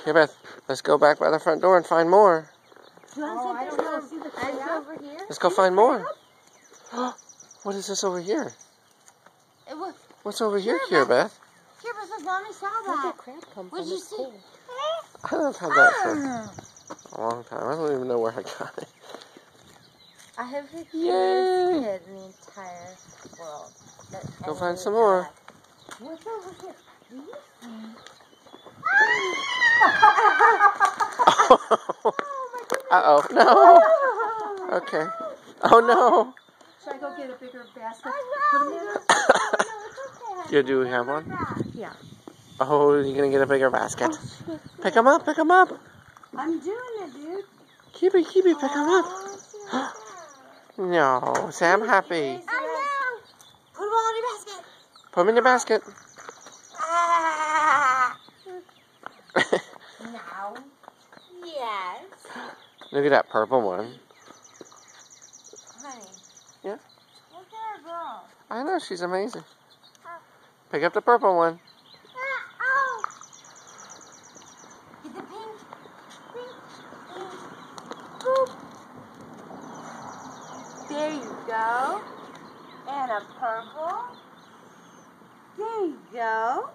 Here, Beth, let's go back by the front door and find more. Oh, I don't know. See the crab over here? Let's go find more. What is this over here? What's over here, Beth? Here, Beth, Mommy saw that. What did you see? I don't have that for a long time. I don't even know where I got it. I have the cutest kid in the entire world. Go find some more. What's over here? Do you see? Uh-oh. No. Okay. Oh, no. Should I go get a bigger basket? Yeah, do we have one? Yeah. Oh, you're going to get a bigger basket. Pick them up. Pick them up. I'm doing it, dude. Keepy, pick them up. No, Sam happy. I know. Put them all in your basket. Put them in your basket. Now. Yes. Look at that purple one. Honey. Yeah? Look at our girl. I know, she's amazing. Pick up the purple one. Oh. Get the pink. Pink. Boop. There you go. And a purple. There you go.